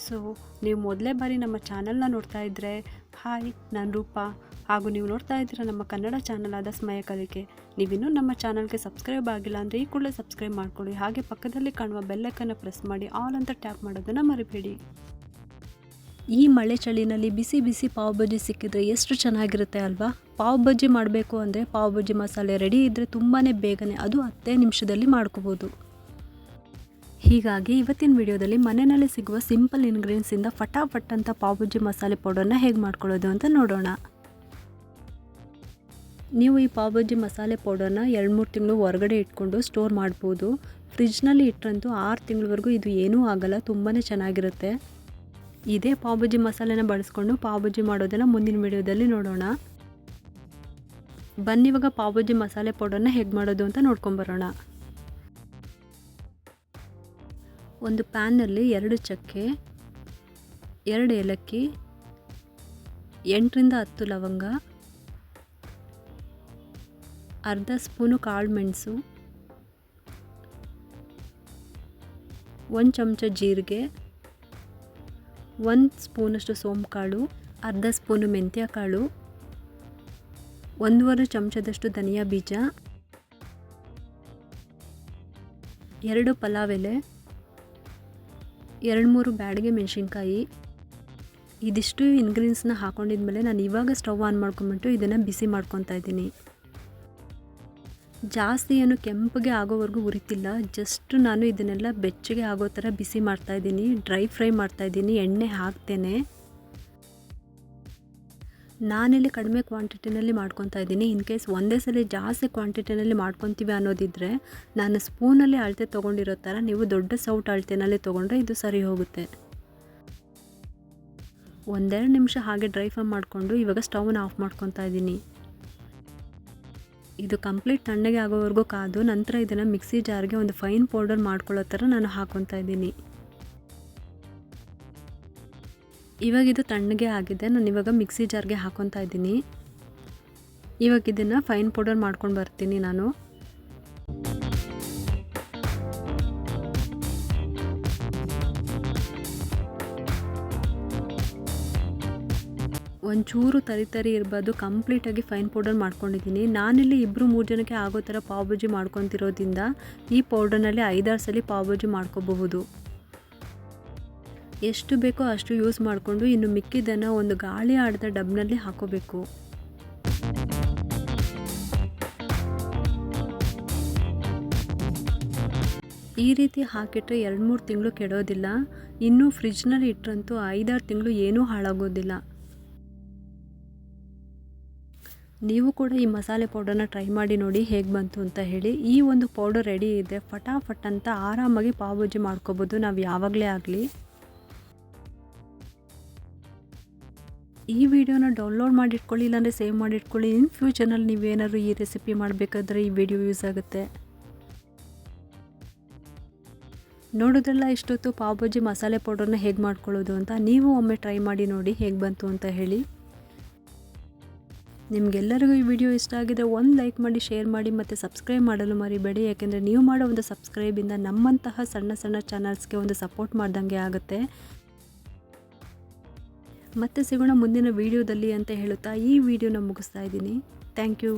So ನೀವು ಮೊದಲೇ ಬಾರಿ ನಮ್ಮ ಚಾನಲ್ನ ನೋಡ್ತಾ ಇದ್ದರೆ ಹಾಯ್, ನಾನು ರೂಪಾ. ಹಾಗೂ ನೀವು ನೋಡ್ತಾ ಇದ್ದೀರಾ ನಮ್ಮ ಕನ್ನಡ ಚಾನಲ್ ಆದ ಸ್ಮಯ ಕಲಿಕೆ. ನೀವಿನ್ನೂ ನಮ್ಮ ಚಾನಲ್ಗೆ ಸಬ್ಸ್ಕ್ರೈಬ್ ಆಗಿಲ್ಲ ಅಂದರೆ ಈ ಕೂಡಲೇ ಸಬ್ಸ್ಕ್ರೈಬ್ ಮಾಡ್ಕೊಳ್ಳಿ. ಹಾಗೆ ಪಕ್ಕದಲ್ಲಿ ಕಾಣುವ ಬೆಲ್ಲೈಕನ್ನು ಪ್ರೆಸ್ ಮಾಡಿ ಆಲ್ ಅಂತ ಟ್ಯಾಪ್ ಮಾಡೋದನ್ನು ಮರಿಬೇಡಿ. ಈ ಮಳೆ ಚಳಿನಲ್ಲಿ ಬಿಸಿ ಬಿಸಿ ಪಾವ್ ಬಜ್ಜಿ ಸಿಕ್ಕಿದ್ರೆ ಎಷ್ಟು ಚೆನ್ನಾಗಿರುತ್ತೆ ಅಲ್ವಾ. ಪಾವ್ ಬಜ್ಜಿ ಮಾಡಬೇಕು ಅಂದರೆ ಪಾವ್ ಬಜ್ಜಿ ಮಸಾಲೆ ರೆಡಿ ಇದ್ದರೆ ತುಂಬಾ ಬೇಗನೆ, ಅದು 10 ನಿಮಿಷದಲ್ಲಿ ಮಾಡ್ಕೋಬೋದು. ಹೀಗಾಗಿ ಇವತ್ತಿನ ವಿಡಿಯೋದಲ್ಲಿ ಮನೆಯಲ್ಲಿ ಸಿಗುವ ಸಿಂಪಲ್ ಇಂಗ್ರೀಡಿಯೆಂಟ್ಸಿಂದ ಫಟಾಫಟ್ ಅಂತ ಪಾವ್ ಬಜ್ಜಿ ಮಸಾಲೆ ಪೌಡರ್ನ ಹೇಗೆ ಮಾಡ್ಕೊಳ್ಳೋದು ಅಂತ ನೋಡೋಣ. ನೀವು ಈ ಪಾವ್ ಬಜ್ಜಿ ಮಸಾಲೆ ಪೌಡರ್ನ 2-3 ತಿಂಗಳು ಹೊರಗಡೆ ಇಟ್ಕೊಂಡು ಸ್ಟೋರ್ ಮಾಡ್ಬೋದು. ಫ್ರಿಜ್ನಲ್ಲಿ ಇಟ್ಟರಂತೂ 6 ತಿಂಗಳವರೆಗೂ ಇದು ಏನೂ ಆಗಲ್ಲ, ತುಂಬಾ ಚೆನ್ನಾಗಿರುತ್ತೆ. ಇದೇ ಪಾವ್ ಬಜ್ಜಿ ಮಸಾಲೆನ ಬಳಸ್ಕೊಂಡು ಪಾವ್ ಬಜ್ಜಿ ಮಾಡೋದನ್ನು ಮುಂದಿನ ವಿಡಿಯೋದಲ್ಲಿ ನೋಡೋಣ. ಬನ್ನಿ ಇವಾಗ ಪಾವ್ ಬಜ್ಜಿ ಮಸಾಲೆ ಪೌಡರ್ನ ಹೇಗೆ ಮಾಡೋದು ಅಂತ ನೋಡ್ಕೊಂಬರೋಣ. ಒಂದು ಪ್ಯಾನ್ನಲ್ಲಿ 2 ಚಕ್ಕೆ, 2 ಏಲಕ್ಕಿ, 8ರಿಂದ 10 ಲವಂಗ, ಅರ್ಧ ಸ್ಪೂನು ಕಾಳು ಮೆಣಸು, 1 ಚಮಚ ಜೀರಿಗೆ, 1 ಸ್ಪೂನಷ್ಟು ಸೋಂಪು ಕಾಳು, ಅರ್ಧ ಸ್ಪೂನು ಮೆಂತ್ಯ ಕಾಳು, 1/2 ಚಮಚದಷ್ಟು ಧನಿಯಾ ಬೀಜ, 2 ಪಲಾವ್ ಎಲೆ, 2-3 ಬ್ಯಾಡಗೆ ಮೆಣಸಿನ್ಕಾಯಿ. ಇದಿಷ್ಟು ಇಂಗ್ರೀಡಿಯೆಂಟ್ಸ್ನ ಹಾಕೊಂಡಿದ್ಮೇಲೆ ನಾನು ಇವಾಗ ಸ್ಟವ್ ಆನ್ ಮಾಡ್ಕೊಂಬಿಟ್ಟು ಇದನ್ನು ಬಿಸಿ ಮಾಡ್ಕೊತಾ ಇದ್ದೀನಿ. ಜಾಸ್ತಿ ಏನು ಕೆಂಪಗೆ ಆಗೋವರೆಗೂ ಉರಿತಿಲ್ಲ, ಜಸ್ಟ್ ನಾನು ಇದನ್ನೆಲ್ಲ ಬೆಚ್ಚಗೆ ಆಗೋ ಥರ ಬಿಸಿ ಮಾಡ್ತಾಯಿದ್ದೀನಿ. ಡ್ರೈ ಫ್ರೈ ಮಾಡ್ತಾಯಿದ್ದೀನಿ, ಎಣ್ಣೆ ಹಾಕ್ತೇನೆ. ನಾನಿಲ್ಲಿ ಕಡಿಮೆ ಕ್ವಾಂಟಿಟಿನಲ್ಲಿ ಮಾಡ್ಕೊತಾ ಇದ್ದೀನಿ. ಇನ್ ಕೇಸ್ ಒಂದೇ ಸಲ ಜಾಸ್ತಿ ಕ್ವಾಂಟಿಟಿನಲ್ಲಿ ಮಾಡ್ಕೊತೀವಿ ಅನ್ನೋದಿದ್ದರೆ ನಾನು ಸ್ಪೂನಲ್ಲಿ ಅಳತೆ ತೊಗೊಂಡಿರೋ ಥರ ನೀವು ದೊಡ್ಡ ಸೌಟ್ ಅಳತೆನಲ್ಲಿ ತೊಗೊಂಡ್ರೆ ಇದು ಸರಿ ಹೋಗುತ್ತೆ. 1-2 ನಿಮಿಷ ಹಾಗೆ ಡ್ರೈ ಫ್ರೈ ಮಾಡಿಕೊಂಡು ಇವಾಗ ಸ್ಟವ್ನ ಆಫ್ ಮಾಡ್ಕೊತಾ ಇದ್ದೀನಿ. ಇದು ಕಂಪ್ಲೀಟ್ ತಣ್ಣಗೆ ಆಗೋವರೆಗೂ ಕಾದು ನಂತರ ಇದನ್ನು ಮಿಕ್ಸಿ ಜಾರ್ಗೆ ಒಂದು ಫೈನ್ ಪೌಡರ್ ಮಾಡ್ಕೊಳ್ಳೋ ಥರ ನಾನು ಹಾಕ್ಕೊತಾ ಇದ್ದೀನಿ. ಇವಾಗ ಇದು ತಣ್ಣಗೆ ಆಗಿದೆ, ನಾನು ಇವಾಗ ಮಿಕ್ಸಿ ಜಾರ್ಗೆ ಹಾಕ್ಕೊತಾ ಇದ್ದೀನಿ. ಇವಾಗ ಇದನ್ನು ಫೈನ್ ಪೌಡರ್ ಮಾಡ್ಕೊಂಡು ಬರ್ತೀನಿ ನಾನು. ಒಂಚೂರು ತರಿ ಇರ್ಬೋದು, ಕಂಪ್ಲೀಟಾಗಿ ಫೈನ್ ಪೌಡರ್ ಮಾಡ್ಕೊಂಡಿದ್ದೀನಿ. ನಾನಿಲ್ಲಿ 2-3 ಜನಕ್ಕೆ ಆಗೋ ಥರ ಪಾವ್ ಬಜ್ಜಿ ಮಾಡ್ಕೊತಿರೋದ್ರಿಂದ ಈ ಪೌಡರ್ನಲ್ಲಿ 5-6 ಸಲ ಪಾವ್ ಬಜ್ಜಿ ಮಾಡ್ಕೋಬಹುದು. ಎಷ್ಟು ಬೇಕೋ ಅಷ್ಟು ಯೂಸ್ ಮಾಡಿಕೊಂಡು ಇನ್ನು ಮಿಕ್ಕಿದ್ದನ್ನು ಒಂದು ಗಾಳಿ ಆಡದ ಡಬ್ನಲ್ಲಿ ಹಾಕೋಬೇಕು. ಈ ರೀತಿ ಹಾಕಿಟ್ರೆ 2-3 ತಿಂಗಳು ಕೆಡೋದಿಲ್ಲ. ಇನ್ನೂ ಫ್ರಿಜ್ನಲ್ಲಿ ಇಟ್ಟರಂತೂ 5-6 ತಿಂಗಳು ಏನೂ ಹಾಳಾಗೋದಿಲ್ಲ. ನೀವು ಕೂಡ ಈ ಮಸಾಲೆ ಪೌಡರ್ನ ಟ್ರೈ ಮಾಡಿ ನೋಡಿ ಹೇಗೆ ಬಂತು ಅಂತ ಹೇಳಿ. ಈ ಒಂದು ಪೌಡರ್ ರೆಡಿ ಇದೆ, ಫಟಾಫಟ್ ಅಂತ ಆರಾಮಾಗಿ ಪಾವ್ ಬಜ್ಜಿ ಮಾಡ್ಕೋಬೋದು ನಾವು ಯಾವಾಗಲೇ ಆಗಲಿ. ಈ ವಿಡಿಯೋನ ಡೌನ್ಲೋಡ್ ಮಾಡಿಟ್ಕೊಳ್ಳಿ, ಇಲ್ಲಾಂದರೆ ಸೇವ್ ಮಾಡಿಟ್ಕೊಳ್ಳಿ. ಇನ್ ಫ್ಯೂಚರ್ನಲ್ಲಿ ನೀವೇನಾದ್ರು ಈ ರೆಸಿಪಿ ಮಾಡಬೇಕಾದ್ರೆ ಈ ವಿಡಿಯೋ ಯೂಸ್ ಆಗುತ್ತೆ. ನೋಡೋದ್ರಲ್ಲ ಇಷ್ಟೊತ್ತು ಪಾವ್ ಬಜ್ಜಿ ಮಸಾಲೆ ಪೌಡರ್ನ ಹೇಗೆ ಮಾಡ್ಕೊಳ್ಳೋದು ಅಂತ. ನೀವು ಒಮ್ಮೆ ಟ್ರೈ ಮಾಡಿ ನೋಡಿ ಹೇಗೆ ಬಂತು ಅಂತ ಹೇಳಿ. ನಿಮಗೆಲ್ಲರಿಗೂ ಈ ವಿಡಿಯೋ ಇಷ್ಟ ಆಗಿದ್ರೆ ಒಂದು ಲೈಕ್ ಮಾಡಿ, ಶೇರ್ ಮಾಡಿ ಮತ್ತು ಸಬ್ಸ್ಕ್ರೈಬ್ ಮಾಡಲು ಮರಿಬೇಡಿ. ಯಾಕೆಂದರೆ ನೀವು ಮಾಡೋ ಒಂದು ಸಬ್ಸ್ಕ್ರೈಬಿಂದ ನಮ್ಮಂತಹ ಸಣ್ಣ ಸಣ್ಣ ಚಾನಲ್ಸ್ಗೆ ಒಂದು ಸಪೋರ್ಟ್ ಮಾಡ್ದಂಗೆ ಆಗುತ್ತೆ. ಮತ್ತೆ ಸಿಗೋಣ ಮುಂದಿನ ವಿಡಿಯೋದಲ್ಲಿ ಅಂತ ಹೇಳುತ್ತಾ ಈ ವಿಡಿಯೋನ ಮುಗಿಸ್ತಾ ಇದ್ದೀನಿ. Thank you.